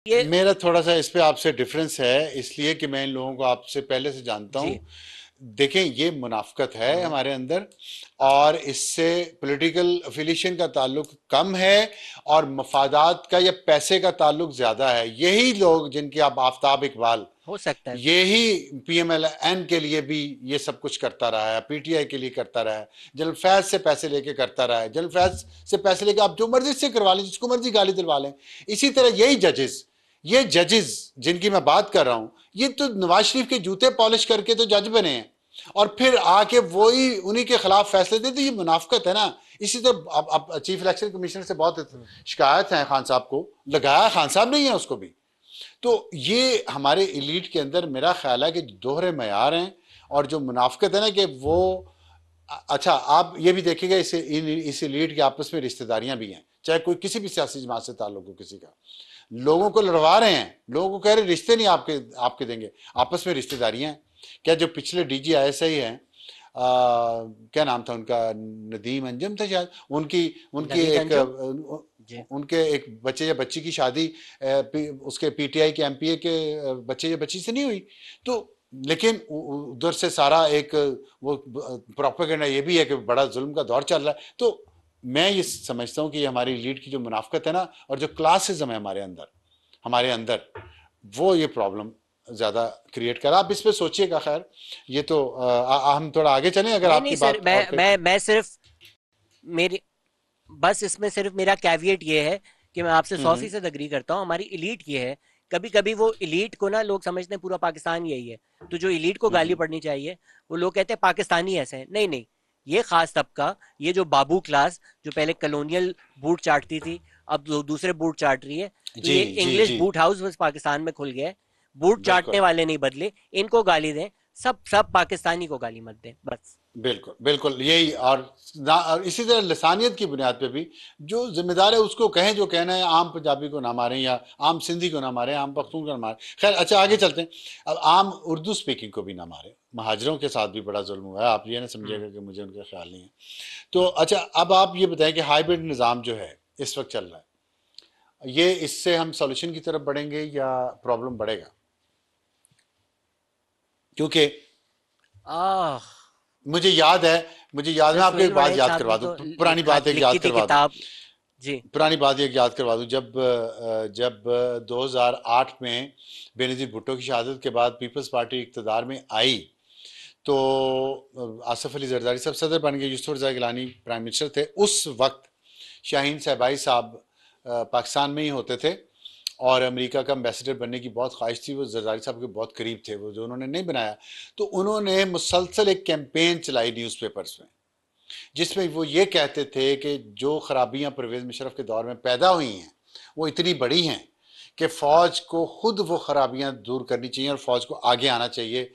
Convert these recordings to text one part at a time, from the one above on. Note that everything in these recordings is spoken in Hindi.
ये मेरा थोड़ा सा इस पे आपसे डिफरेंस है, इसलिए कि मैं इन लोगों को आपसे पहले से जानता हूं। जी। देखें, ये मुनाफकत है हमारे अंदर, और इससे पॉलिटिकल अफिलिएशन का ताल्लुक कम है और मफादात का या पैसे का ताल्लुक ज्यादा है। यही लोग जिनके आप आफ्ताब इकबाल, हो सकता है। यही पीएमएलएन के लिए भी ये सब कुछ करता रहा है, पीटीआई के लिए करता रहा है, जनरल फैज से पैसे लेके करता रहा है, जनरल फैज से पैसे लेके आप जो मर्जी से करवा लें, जिसको मर्जी गाली दिलवा लें। इसी तरह यही जजेस, ये जजेस जिनकी मैं बात कर रहा हूं, ये तो नवाज शरीफ के जूते पॉलिश करके तो जज बने हैं, और फिर आके वही उन्हीं के खिलाफ फैसले देते। ये मुनाफकत है ना। इसी तरह अब चीफ इलेक्शन कमिश्नर से बहुत हम्म। शिकायत है, खान साहब को लगाया, खान साहब नहीं है उसको भी। तो ये हमारे इलीट के अंदर मेरा ख्याल है कि दोहरे मैार हैं, और जो मुनाफकत है ना कि वो, अच्छा आप ये भी देखिएगा, इस इलीट के आपस में रिश्तेदारियां भी हैं, चाहे कोई किसी भी सियासी जमात से ताल्लुक हो किसी का, लोगों को लड़वा रहे हैं, लोगों को कह रहे रिश्ते नहीं आपके आपके देंगे, आपस में रिश्तेदारियां हैं। क्या जो पिछले डीजी आईएसआई हैं, क्या नाम था उनका, नदीम अंजम था शायद, उनकी उनकी नवीद एक अंजुम। जी। उनके एक बच्चे या बच्ची की शादी उसके पीटीआई के एमपीए के बच्चे या बच्ची से नहीं हुई। तो लेकिन उधर से सारा एक वो प्रोपेगेंडा ये भी है कि बड़ा जुल्म का दौर चल रहा है। तो मैं ये समझता हूँ कि हमारी लीड की जो मुनाफकत है ना, और जो क्लासिज्म है हमारे अंदर, वो ये प्रॉब्लम ज्यादा क्रिएट करा। आप इस पे सोचिएगा। खैर, ये तो हम थोड़ा आगे चलें, अगर नहीं नहीं आपकी सर, बात और मैं सिर्फ मेरी बस इसमें सिर्फ मेरा कैविएट ये है कि मैं आपसे सौ हम्म फीसद अग्री करता हूँ। हमारी इलीट ये है, कभी कभी वो इलीट को ना लोग समझते हैं पूरा पाकिस्तान यही है, तो जो इलीट को गाली हम्म पड़नी चाहिए वो लोग कहते हैं पाकिस्तानी ऐसे हैं। नहीं नहीं, ये खास तबका, ये जो बाबू क्लास जो पहले कलोनियल बूट चाटती थी, अब दूसरे बूट चाट रही है, तो जी ये जी इंग्लिश जी, बूट हाउस बस पाकिस्तान में खुल गया है। बूट चाटने बिल्कुल वाले नहीं बदले, इनको गाली दें। सब सब पाकिस्तानी को गाली मत दें बस। बिल्कुल बिल्कुल यही। और इसी तरह लसानियत की बुनियाद पे भी जो जिम्मेदार है उसको कहें, जो कहना है, आम पंजाबी को ना मारें या आम सिंधी को ना मारें, आम पख्तून को ना मारें। खैर, अच्छा आगे चलते हैं। अब आम उर्दू स्पीकिंग को भी ना मारें। महाजरों के साथ भी बड़ा जुल्म हुआ है, आप ये ना हम्म। समझिएगा कि मुझे उनका ख्याल नहीं है। तो अच्छा, अब आप ये बताएं कि हाइब्रिड निज़ाम जो है इस वक्त चल रहा है, ये इससे हम सॉल्यूशन की तरफ बढ़ेंगे या प्रॉब्लम बढ़ेगा? क्योंकि आह। मुझे याद सर है, आपको सुहेल एक बात वड़ाई याद साहब करवा ने दूं, तो पुरानी लिखा बात एक याद लिखी थी करवा दूं, किताब। जी। पुरानी बात एक याद करवा दूं। जब 2008 में बेनजीर भुट्टो की शहादत के बाद पीपल्स पार्टी इक़्तिदार में आई, तो आसिफ अली जरदारी साहब सदर बन गए, यूसुफ रज़ा गिलानी प्राइम मिनिस्टर थे उस वक्त। शाहीन सहबाई साहब पाकिस्तान में ही होते थे, और अमेरिका का एम्बेसडर बनने की बहुत ख्वाहिश थी, वो जरदारी साहब के बहुत करीब थे, वो जो उन्होंने नहीं बनाया। तो उन्होंने मुसलसल एक कैंपेन चलाई न्यूज़पेपर्स में, जिसमें वो ये कहते थे कि जो खराबियां परवेज मुशर्रफ के दौर में पैदा हुई हैं वो इतनी बड़ी हैं कि फौज को खुद वो खराबियां दूर करनी चाहिए, और फौज को आगे आना चाहिए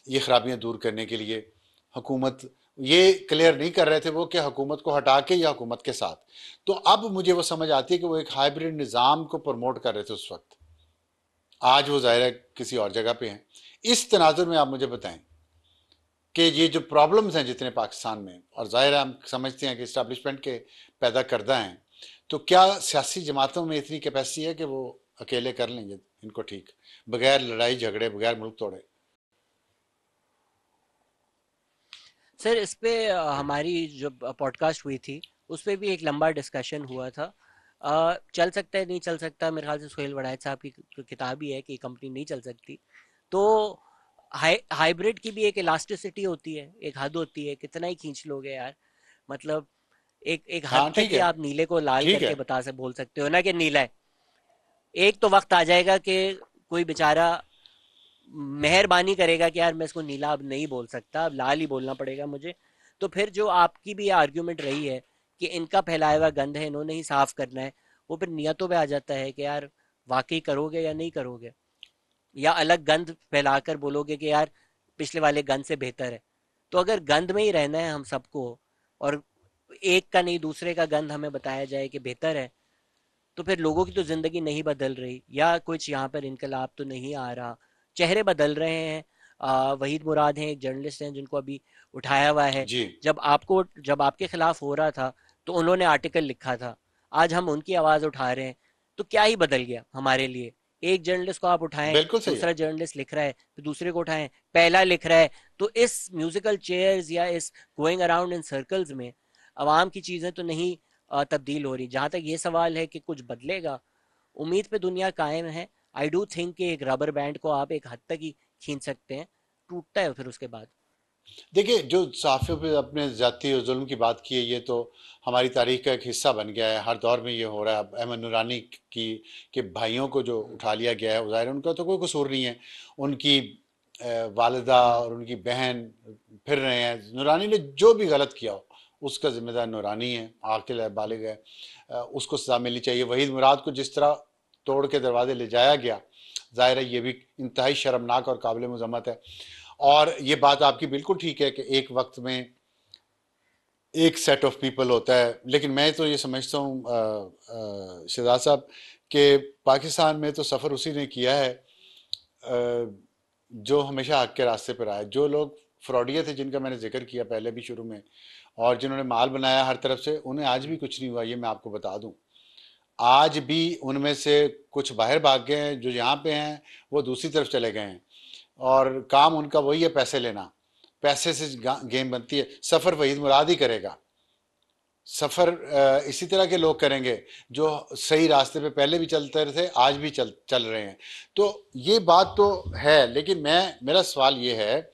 ये खराबियां दूर करने के लिए। हुकूमत ये क्लियर नहीं कर रहे थे वो कि हुकूमत को हटा के या हुकूमत के साथ। तो अब मुझे वो समझ आती है कि वो एक हाइब्रिड निज़ाम को प्रमोट कर रहे थे उस वक्त। आज वो ज़ाहिर है किसी और जगह पे हैं। इस तनाजुर में आप मुझे बताएं कि ये जो प्रॉब्लम्स हैं जितने पाकिस्तान में, और ज़ाहिर है हम समझते हैं कि इस्टेब्लिशमेंट के पैदा करदा हैं, तो क्या सियासी जमातों में इतनी कैपेसिटी है कि वो अकेले कर लेंगे इनको ठीक, बगैर लड़ाई झगड़े, बगैर मुल्क तोड़े? सर इस पे हमारी जो पॉडकास्ट हुई थी उस पे भी एक लंबा डिस्कशन हुआ था। चल सकता है नहीं चल सकता, मेरे ख्याल से सुहेल वड़ायत साहब की किताब ही है कि कंपनी नहीं चल सकती। तो हाइब्रिड की भी एक इलास्टिसिटी होती है, एक हद होती है, कितना ही खींच लोगे यार। मतलब एक एक हद हाँ तक ठीक ही है, आप नीले को लाल ठीक है। करके बोल सकते हो ना कि नीला है। एक तो वक्त आ जाएगा कि कोई बेचारा मेहरबानी करेगा कि यार मैं इसको नीला अब नहीं बोल सकता, अब लाल ही बोलना पड़ेगा मुझे। तो फिर जो आपकी भी आर्ग्यूमेंट रही है कि इनका फैलाया हुआ गंद है, इन्होंने ही साफ करना है, वो फिर नियतों पे आ जाता है कि यार वाकई करोगे या नहीं करोगे, या अलग गंद फैलाकर बोलोगे कि यार पिछले वाले गंद से बेहतर है। तो अगर गंद में ही रहना है हम सबको, और एक का नहीं दूसरे का गंद हमें बताया जाए कि बेहतर है, तो फिर लोगों की तो जिंदगी नहीं बदल रही, या कुछ यहाँ पर इनकलाब तो नहीं आ रहा। चेहरे बदल रहे हैं। वहीद मुराद हैं, एक जर्नलिस्ट हैं जिनको अभी उठाया हुआ है। जी जब आपके खिलाफ हो रहा था तो उन्होंने आर्टिकल लिखा था, आज हम उनकी आवाज़ उठा रहे हैं। तो क्या ही बदल गया हमारे लिए? एक जर्नलिस्ट को आप उठाएं, बिल्कुल सही है। दूसरा जर्नलिस्ट लिख रहा है, फिर दूसरे को उठाएं, पहला लिख रहा है। तो इस म्यूजिकल चेयर्स या इस गोइंग अराउंड इन सर्कल्स में अवाम की चीज़ें तो नहीं तब्दील हो रही। जहाँ तक ये सवाल है कि कुछ बदलेगा, उम्मीद पे दुनिया कायम है। आई डू थिंक कि एक रबर बैंड को आप एक हद तक ही खींच सकते हैं, टूटता है फिर उसके बाद। देखिए, जो सहाफ़ियों पे अपने ज़्यादती और जुल्म की बात की है, ये तो हमारी तारीख का एक हिस्सा बन गया है, हर दौर में ये हो रहा है। अब अहमद नूरानी की के भाइयों को जो हम्म। उठा लिया गया है, ज़ाहिर है उनका तो कोई कसूर नहीं है। उनकी वालिदा हम्म। और उनकी बहन फिर रहे हैं। नूरानी ने जो भी गलत किया हो, उसका जिम्मेदार नूरानी है, आकिल है, बालिग है। उसको सज़ा मिलनी चाहिए। वहीद मुराद को जिस तरह तोड़ के दरवाजे ले जाया गया, ज़ाहिर है ये भी इंतहाई शर्मनाक और काबिल मज़म्मत है। और ये बात आपकी बिल्कुल ठीक है कि एक वक्त में एक सेट ऑफ पीपल होता है, लेकिन मैं तो ये समझता हूँ शहजाद साहब कि पाकिस्तान में तो सफ़र उसी ने किया है जो हमेशा हक के रास्ते पर आए। जो लोग फ्रॉडिया थे, जिनका मैंने जिक्र किया पहले भी शुरू में, और जिन्होंने माल बनाया हर तरफ से, उन्हें आज भी कुछ नहीं हुआ, ये मैं आपको बता दूं। आज भी उनमें से कुछ बाहर भाग गए हैं, जो यहाँ पे हैं वो दूसरी तरफ चले गए हैं, और काम उनका वही है, पैसे लेना। पैसे से गेम बनती है। सफ़र वहीद मुराद ही करेगा। सफ़र इसी तरह के लोग करेंगे जो सही रास्ते पे पहले भी चलते रहे थे, आज भी चल चल रहे हैं। तो ये बात तो है, लेकिन मैं मेरा सवाल ये है,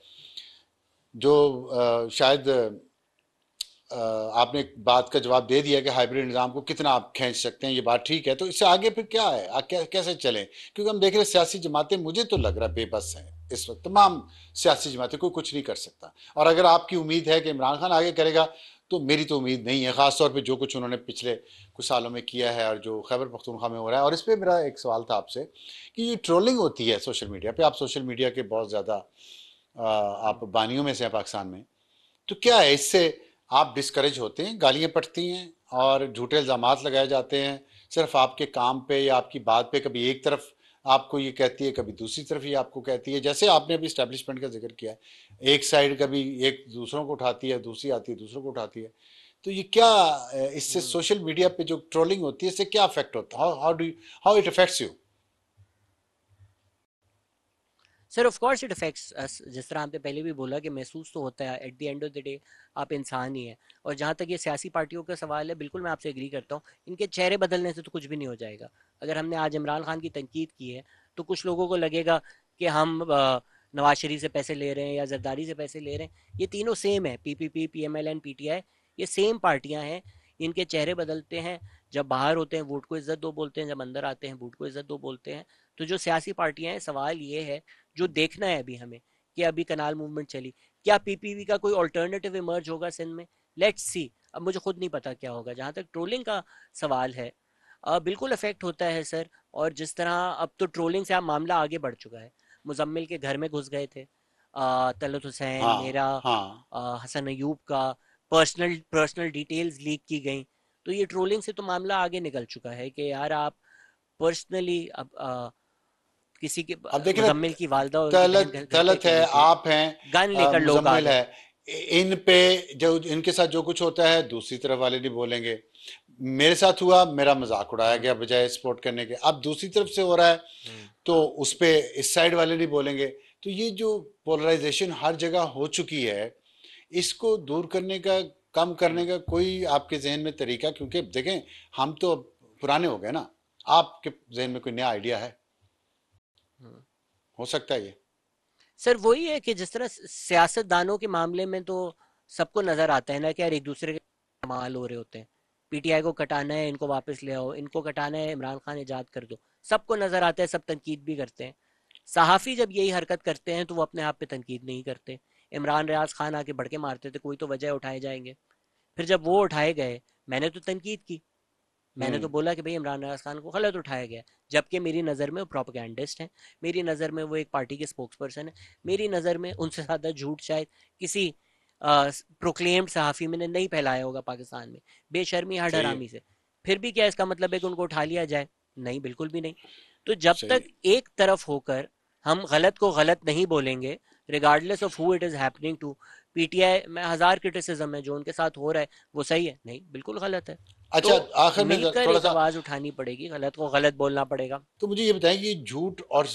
जो शायद आपने एक बात का जवाब दे दिया कि हाइब्रिड निज़ाम को कितना आप खींच सकते हैं, ये बात ठीक है। तो इससे आगे फिर क्या है, कैसे चलें? क्योंकि हम देख रहे हैं सियासी जमातें, मुझे तो लग रहा है बेबस हैं इस वक्त। तमाम सियासी जमातें, कोई कुछ नहीं कर सकता। और अगर आपकी उम्मीद है कि इमरान खान आगे करेगा, तो मेरी तो उम्मीद नहीं है, ख़ासतौर पर जो कुछ उन्होंने पिछले कुछ सालों में किया है और जो खैबर पख्तूनख्वा में हो रहा है। और इस पर मेरा एक सवाल था आपसे कि ये ट्रोलिंग होती है सोशल मीडिया पे, आप सोशल मीडिया के बहुत ज़्यादा आप बानियों में से हैं पाकिस्तान में, तो क्या है इससे आप डिस्करेज होते हैं, गालियां पड़ती हैं और झूठे इल्जामात लगाए जाते हैं सिर्फ आपके काम पे या आपकी बात पे? कभी एक तरफ आपको ये कहती है, कभी दूसरी तरफ ये आपको कहती है, जैसे आपने अभी स्टैब्लिशमेंट का जिक्र किया है। एक साइड कभी एक दूसरों को उठाती है, दूसरी आती है दूसरों को उठाती है। तो ये क्या इससे हम्म। सोशल मीडिया पे जो ट्रोलिंग होती है, इससे क्या अफेक्ट होता है? How it affects you? Sir of course it affects us. जिस तरह आपने पहले भी बोला कि महसूस तो होता है, at the end of the day आप इंसान ही हैं। और जहाँ तक ये सियासी पार्टियों का सवाल है, बिल्कुल मैं आपसे एग्री करता हूँ। इनके चेहरे बदलने से तो कुछ भी नहीं हो जाएगा। अगर हमने आज इमरान खान की तनकीद की है, तो कुछ लोगों को लगेगा कि हम नवाज शरीफ से पैसे ले रहे हैं या जरदारी से पैसे ले रहे हैं। ये तीनों सेम है, पीपीपी, पीएमएल, पीटीआई, ये सेम पार्टियां हैं। इनके चेहरे बदलते हैं। जब बाहर होते हैं वोट को इज्जत दो बोलते हैं, जब अंदर आते हैं वोट को इज्जत दो बोलते हैं। तो जो सियासी पार्टियां हैं, सवाल ये है जो देखना है अभी हमें, कि अभी कनाल मूवमेंट चली, क्या पीपीवी का कोई ऑल्टरनेटिव इमर्ज होगा सिंध में? Let's see. अब मुझे खुद नहीं पता क्या होगा। जहां तक ट्रोलिंग का सवाल है, बिल्कुल अफेक्ट होता है सर। और जिस तरह अब तो ट्रोलिंग से अब मामला आगे बढ़ चुका है। मुजम्मिल के घर में घुस गए थे, तलत हुसैन, हाँ, मेरा, हाँ। हसन अयूब का पर्सनल पर्सनल डिटेल्स लीक की गई। तो ये ट्रोलिंग से तो मामला आगे निकल चुका है कि यार आप पर्सनली अब किसी के, अब देखिए ना, मुजम्मिल की वालदा और उनकी बहन तलत घर घर पे तलत है, अकेली थी, आप हैं, गन लेकर लोग आ मुजम्मिल गए। है। इन पे जो इनके साथ जो कुछ होता है, दूसरी तरफ वाले नहीं बोलेंगे। मेरे साथ हुआ, मेरा मजाक उड़ाया हम्म। गया बजाय सपोर्ट करने के। अब दूसरी तरफ से हो रहा है, हम्म। तो उस पे इस साइड वाले नहीं बोलेंगे। तो ये जो पोलराइजेशन हर जगह हो चुकी है, इसको दूर करने का, कम करने हम्म। का कोई आपके जहन में तरीका? क्योंकि देखें, हम तो अब पुराने हो गए ना। आपके जहन में कोई नया आइडिया है? हम्म। हो सकता है ये। सर वही है कि जिस तरह सियासतदानों के मामले में तो सबको नजर आता है ना कि यार एक दूसरे के कमाल हो रहे होते हैं। पीटीआई को कटाना है, इनको वापस ले आओ, इनको कटाना है, इमरान खान इजाद कर दो। सबको नजर आता है, सब तनकीद भी करते हैं। सहाफ़ी जब यही हरकत करते हैं तो वो अपने आप पे तनकीद नहीं करते। इमरान रियाज खान आके भड़के मारते थे, कोई तो वजह उठाए जाएंगे। फिर जब वो उठाए गए, मैंने तो तनकीद की। मैंने तो हम्म। बोला कि भाई इमरान रियाज खान को गलत उठाया गया, जबकि मेरी नज़र में वो प्रोपेगेंडिस्ट हैं। मेरी नज़र में वो एक पार्टी के स्पोक्स पर्सन है। मेरी नज़र में उनसे ज़्यादा झूठ शायद किसी प्रोक्लेम्ड सहाफ़ी में ने नहीं फैलाया होगा पाकिस्तान में, बेशर्मी हर सही है। हरामी से। फिर भी क्या इसका मतलब है कि उनको उठा लिया जाए? नहीं, बिल्कुल भी नहीं। तो जब सही तक है। एक तरफ होकर हम गलत को गलत नहीं बोलेंगे, regardless of who it is happening to. PTI में हज़ार क्रिटिसिज्म है, जो उनके साथ हो रहा है वो सही है नहीं, बिल्कुल गलत है। तो अच्छा, आखिर में मिलकर थोड़ा एक सा, आवाज़ उठानी पड़ेगी, गलत को गलत बोलना पड़ेगा। तो मुझे ये बताएं कि झूठ और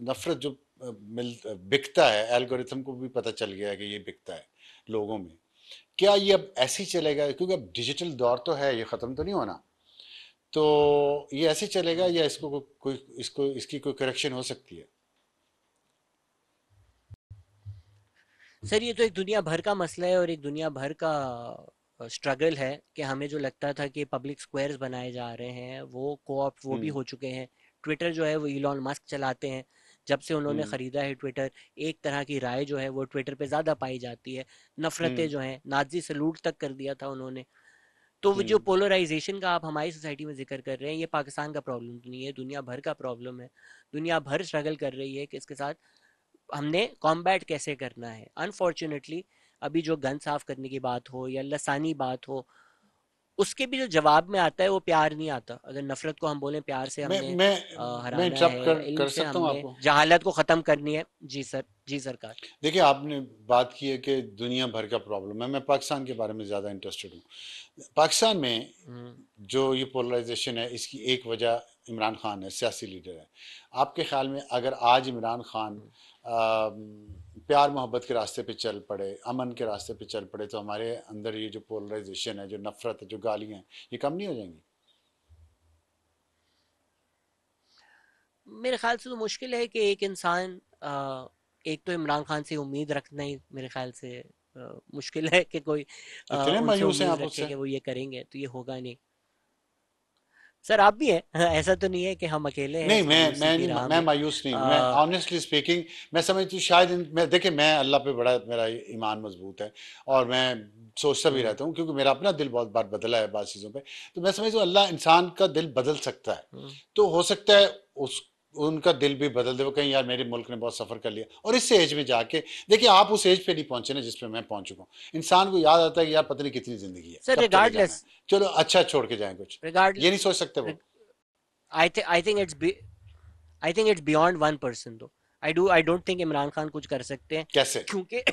नफरत जो बिकता है, एल्गोरिथम को भी पता चल गया है कि ये बिकता है लोगों में, क्या ये अब ऐसे ही चलेगा? क्योंकि अब डिजिटल दौर तो है, ये ख़त्म तो नहीं होना। तो ये ऐसे ही चलेगा या इसको कोई इसको इसकी कोई करेक्शन हो सकती है? सर ये तो एक दुनिया भर का मसला है और एक दुनिया भर का स्ट्रगल है कि हमें जो लगता था कि पब्लिक स्क्वायर्स बनाए जा रहे हैं वो कोऑप्ट वो भी हम्म। हो चुके हैं। ट्विटर जो है वो इलॉन मस्क चलाते हैं। जब से उन्होंने हम्म। ख़रीदा है ट्विटर, एक तरह की राय जो है वो ट्विटर पे ज़्यादा पाई जाती है। नफ़रतें हम्म। जो हैं, नाज़ी सलूट तक कर दिया था उन्होंने। तो वो जो हम्म। पोलराइजेशन का आप हमारी सोसाइटी में जिक्र कर रहे हैं, ये पाकिस्तान का प्रॉब्लम तो नहीं है, दुनिया भर का प्रॉब्लम है। दुनिया भर स्ट्रगल कर रही है कि इसके साथ हमने कॉम्बैट कैसे करना है। अनफॉर्चुनेटली अभी जो गन साफ करने की बात हो या लसानी बात हो, उसके भी जो जवाब में आता है वो प्यार नहीं आता। अगर नफरत को हम बोलें प्यार से मैं हमने मैं मैं हराना इंटरप्ट है, इल्म कर से सकता हूँ हमने आपको? जहालत को ख़त्म करनी है। जी सर, जी सरकार। देखिए, आपने बात की है कि दुनिया भर का प्रॉब्लम है, मैं पाकिस्तान के बारे में ज़्यादा इंटरेस्टेड हूँ। पाकिस्तान में हम्म, जो ये पोलराइजेशन है, इसकी एक वजह इमरान खान है, सियासी लीडर है। आपके ख्याल में अगर आज इमरान खान हम्म। प्यार मोहब्बत के रास्ते पे चल पड़े, अमन के रास्ते पे चल पड़े, तो हमारे अंदर ये जो पोलराइजेशन है, जो नफरत है, जो गालियाँ हैं, ये कम नहीं हो जाएंगी? मेरे ख्याल से तो मुश्किल है कि एक इंसान एक तो इमरान खान से उम्मीद रखना ही मेरे ख्याल से मुश्किल है कि कोई इतने उनसे मायूस हैं उम्मीद आप रखे उससे? कि वो ये करेंगे, तो ये होगा नहीं। सर आप भी हैं ऐसा तो नहीं है कि हम अकेले हैं नहीं, इस मायूसी मैं की नहीं, राह मैं में। मायूस नहीं हूँ, मैं आ, ऑनेस्टली स्पीकिंग, मैं समझती हूँ शायद मैं देखिए, मैं अल्लाह पे बड़ा मेरा ईमान मजबूत है, और मैं सोचता भी हम्म, रहता हूँ, क्योंकि मेरा अपना दिल बहुत बार बदला है बात चीज़ों पे। तो मैं समझता हूँ अल्लाह इंसान का दिल बदल सकता है। हम्म। तो हो सकता है उस उनका दिल भी बदल दे, वो कहीं यार मेरे मुल्क ने बहुत सफ़र कर लिया, और इस एज में जाके देखिए, आप उस एज पे नहीं पहुंचे ना जिस पे मैं पहुंच चुका हूँ। इंसान को याद आता है कि यार पता नहीं कितनी ज़िंदगी है, सर कब चले जाना है, रिगार्डलेस, चलो अच्छा छोड़ के जाएं कुछ। रिगार्ड ये नहीं सोच सकते वो? I think I think it's beyond one person दो। I don't think Imran Khan कुछ कर सकते हैं, कैसे? क्योंकि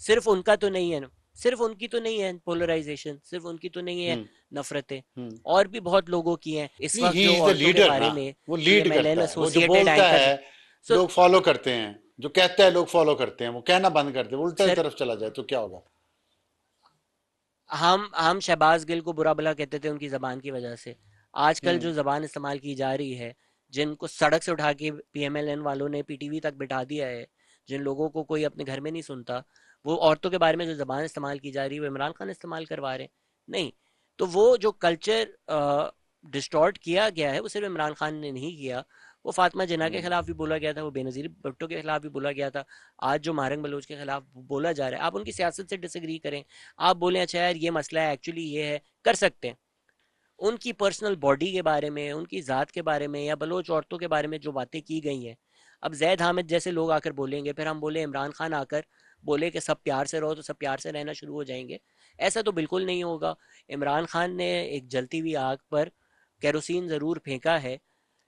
सिर्फ उनका तो नहीं है ना, सिर्फ उनकी तो नहीं है पोलराइजेशन, सिर्फ उनकी तो नहीं है हम्म। नफरतें। हम्म। और भी बहुत लोगों की हैं इस नहीं, वक्त ही जो इज द औरतों के लीडर ना, बारे में वो लीड सीएमएलएन करता है, वो जो एसोसिएटेड बोलता एंकर्स है हैं। सो लोग फॉलो करते हैं, जो कहता है लोग फॉलो करते हैं, वो कहना बंद कर दे, वो उल्टा सर तरफ चला जाए तो क्या होगा? हम शहबाज गिल को बुरा भला कहते थे उनकी ज़बान की वजह से। आजकल हम्म। जो ज़बान इस्तेमाल की जा रही है, जिनको सड़क से उठा के पीएमएलएन वालों ने पीटीवी तक बिठा दिया है, जिन लोगों को कोई अपने घर में नहीं सुनता, वो औरतों के बारे में जो ज़बान इस्तेमाल की जा रही है वो इमरान खान इस्तेमाल करवा रहे हैं। नहीं, तो वो जो कल्चर डिस्टॉर्ट किया गया है वो सिर्फ इमरान खान ने नहीं किया। वो फातिमा जिन्ना के हम्म। खिलाफ भी बोला गया था, वो बेनज़ीर भुट्टो के खिलाफ भी बोला गया था। आज जो मारंग बलोच के खिलाफ बोला जा रहा है, आप उनकी सियासत से डिसएग्री करें, आप बोलें अच्छा यार ये मसला है, एक्चुअली ये है, कर सकते हैं। उनकी पर्सनल बॉडी के बारे में, उनकी ज़ात के बारे में या बलोच औरतों के बारे में जो बातें की गई हैं, अब जैद हामिद जैसे लोग आकर बोलेंगे, फिर हम बोले इमरान खान आकर बोले कि सब प्यार से रहो तो सब प्यार से रहना शुरू हो जाएंगे। ऐसा तो बिल्कुल नहीं होगा। इमरान खान ने एक जलती हुई आग पर केरोसिन ज़रूर फेंका है,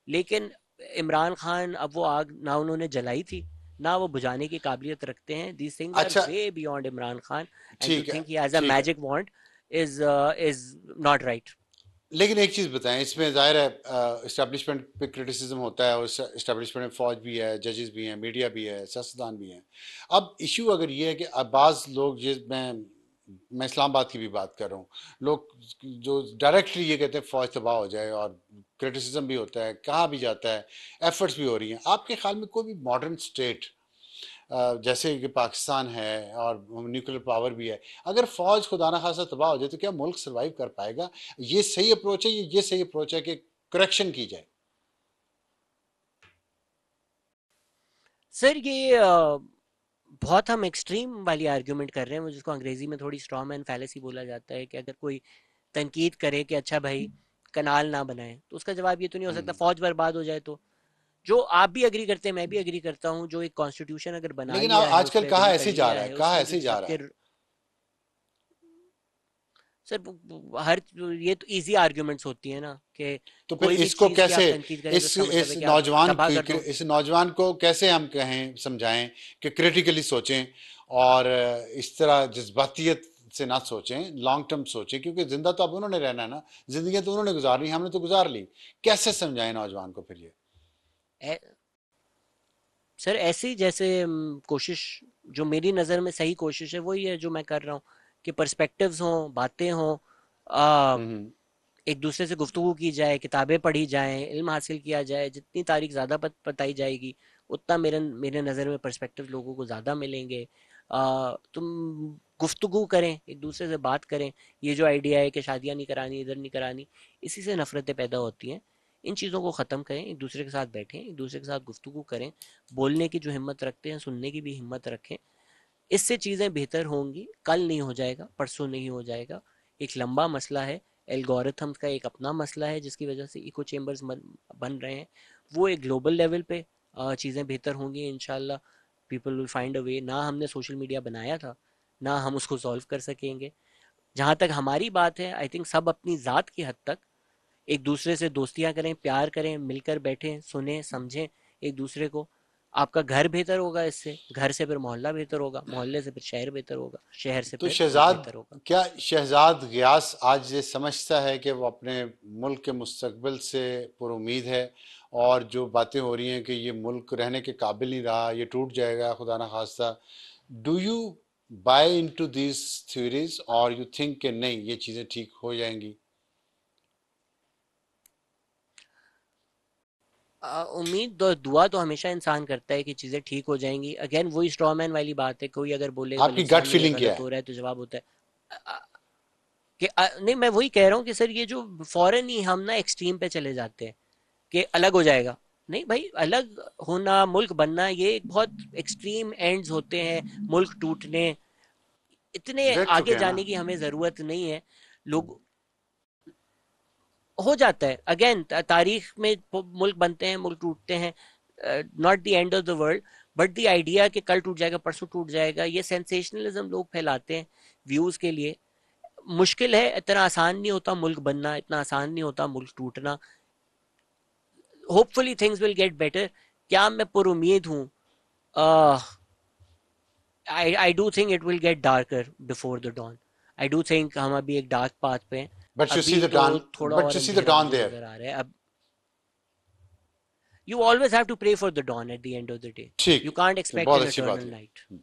लेकिन इमरान खान अब वो आग ना उन्होंने जलाई थी, ना वो बुझाने की काबिलियत रखते हैं। दीज थिंग्स आर अच्छा, way beyond Imran Khan, and to ठीक है, थिंक ही हैज़ अ ठीक है। Magic won't is is not right. लेकिन एक चीज़ बताएं, इसमें जाहिर है इस्टेब्लिशमेंट पे क्रिटिसिज्म होता है, और इस्टेब्लिशमेंट में फौज भी है, जजेस भी हैं, मीडिया भी है, सियासतदान भी हैं। अब इशू अगर ये है कि अब बाज़ लोग, ये मैं इस्लामाबाद की भी बात कर रहा हूँ, लोग जो डायरेक्टली ये कहते हैं फौज तबाह हो जाए, और क्रिटिसिज्म भी होता है, कहा भी जाता है, एफर्ट्स भी हो रही हैं। आपके ख्याल में कोई भी मॉडर्न स्टेट जैसे कि पाकिस्तान है और न्यूक्लियर पावर भी है, अगर फौज खुदा ना खासा तबाह हो जाए तो क्या मुल्क सरवाइव कर पाएगा? ये सही अप्रोच है? ये सही अप्रोच है कि करेक्शन की जाए? सर ये बहुत हम एक्सट्रीम वाली आर्ग्यूमेंट कर रहे हैं, जिसको अंग्रेजी में थोड़ी स्ट्रॉ मैन फैलेसी बोला जाता है, कि अगर कोई तनकीद करे कि अच्छा भाई कनाल ना बनाए, तो उसका जवाब ये तो नहीं हो सकता हम्म। फौज बर्बाद हो जाए। तो जो आप भी एग्री करते हैं मैं भी एग्री करता हूँ, जो एक कॉन्स्टिट्यूशन अगर बना लेकिन लिया है, उस आजकल पर कहा एग्री कर ऐसे ही जा लिया रहा है, है, कहा उसमें ऐसे जो ही जा रहा सबके है। सर हर ये तो इजी आर्ग्यूमेंट्स होती है ना कि तो फिर कोई भी इसको चीज की आप कैसे, तनकीद करें तो इस इसका मतलब इस है कि आप नौजवान तबाह कर की, दो। इस नौजवान को कैसे हम कहें, समझाएं कि क्रिटिकली सोचें और इस तरह जज्बातियत से ना सोचें, लॉन्ग टर्म सोचें, क्योंकि जिंदा तो अब उन्होंने रहना है ना, जिंदगी तो उन्होंने गुजारनी, हमने तो गुजार ली। कैसे समझाएं नौजवान को फिर ये? ए, सर ऐसी जैसे कोशिश, जो मेरी नज़र में सही कोशिश है वही है जो मैं कर रहा हूँ, कि पर्सपेक्टिव्स हों, बातें हों, हम्म। एक दूसरे से गुफ्तगू की जाए, किताबें पढ़ी जाएं, इल्म हासिल किया जाए। जितनी तारीख ज़्यादा बताई जाएगी उतना मेरे मेरे नज़र में पर्सपेक्टिव लोगों को ज़्यादा मिलेंगे। तुम गुफ्तगू करें, एक दूसरे से बात करें। ये जो आइडिया है कि शादियाँ नहीं करानी, इधर नहीं करानी, इसी से नफ़रतें पैदा होती हैं। इन चीज़ों को ख़त्म करें, एक दूसरे के साथ बैठें, एक दूसरे के साथ गुफ्तगू करें, बोलने की जो हिम्मत रखते हैं सुनने की भी हिम्मत रखें। इससे चीज़ें बेहतर होंगी। कल नहीं हो जाएगा, परसों नहीं हो जाएगा, एक लंबा मसला है। एल्गोरिथम्स का एक अपना मसला है जिसकी वजह से इको चेम्बर्स बन रहे हैं। वो एक ग्लोबल लेवल पे चीज़ें बेहतर होंगी इंशाल्लाह। पीपल विल फाइंड अ वे। ना हमने सोशल मीडिया बनाया था, ना हम उसको सॉल्व कर सकेंगे। जहाँ तक हमारी बात है, आई थिंक सब अपनी ज़ात की हद तक एक दूसरे से दोस्तियां करें, प्यार करें, मिलकर बैठें, सुने समझें एक दूसरे को। आपका घर बेहतर होगा इससे, घर से फिर मोहल्ला बेहतर होगा, मोहल्ले से फिर शहर बेहतर होगा, शहर से तो फिर मुल्क शहजाद, बेहतर होगा। क्या शहजाद गयास आज ये समझता है कि वो अपने मुल्क के मुस्तकबिल से पुरुमीद है, और जो बातें हो रही हैं कि ये मुल्क रहने के काबिल नहीं रहा, ये टूट जाएगा खुदा ना खास्ता, do you buy into these theories, और यू थिंक कि नहीं ये चीज़ें ठीक हो जाएंगी? उम्मीद तो, दुआ तो हमेशा इंसान करता है कि चीज़ें ठीक हो जाएंगी। अगेन वही स्ट्रॉमैन वाली बात है, कोई अगर बोलेगा आपकी गट नुकसान नहीं है, फीलिंग क्या गलत है? हो रहा है, तो जवाब होता है कि नहीं, मैं वही कह रहा हूँ कि सर ये जो फौरन ही हम ना एक्सट्रीम पे चले जाते हैं कि अलग हो जाएगा। नहीं भाई, अलग होना, मुल्क बनना, ये एक बहुत एक्सट्रीम एंड्स होते हैं। मुल्क टूटने, इतने देख चुके आगे हैं ना। जाने की हमें ज़रूरत नहीं है। लोग, हो जाता है अगेन, तारीख में मुल्क बनते हैं, मुल्क टूटते हैं। Not the end of the world, but the idea कि कल टूट जाएगा, परसों टूट जाएगा, ये सेंसेशनलिज्म लोग फैलाते हैं व्यूज के लिए। मुश्किल है, इतना आसान नहीं होता मुल्क बनना, इतना आसान नहीं होता मुल्क टूटना। Hopefully things will get better. क्या मैं पुर उम्मीद हूँ? I do think it will get darker before the dawn. I do think हम अभी एक डार्क पाथ पे हैं। बट यू सी अभी द तो डॉन, थोड़ा बट और यू सी द अंधेरा डॉन मुझे देयर। नजर आ रहा है अब। You always have to pray for the dawn at the end of the day. ठीक, You can't तो expect बहुत an अच्छी बात eternal है। night.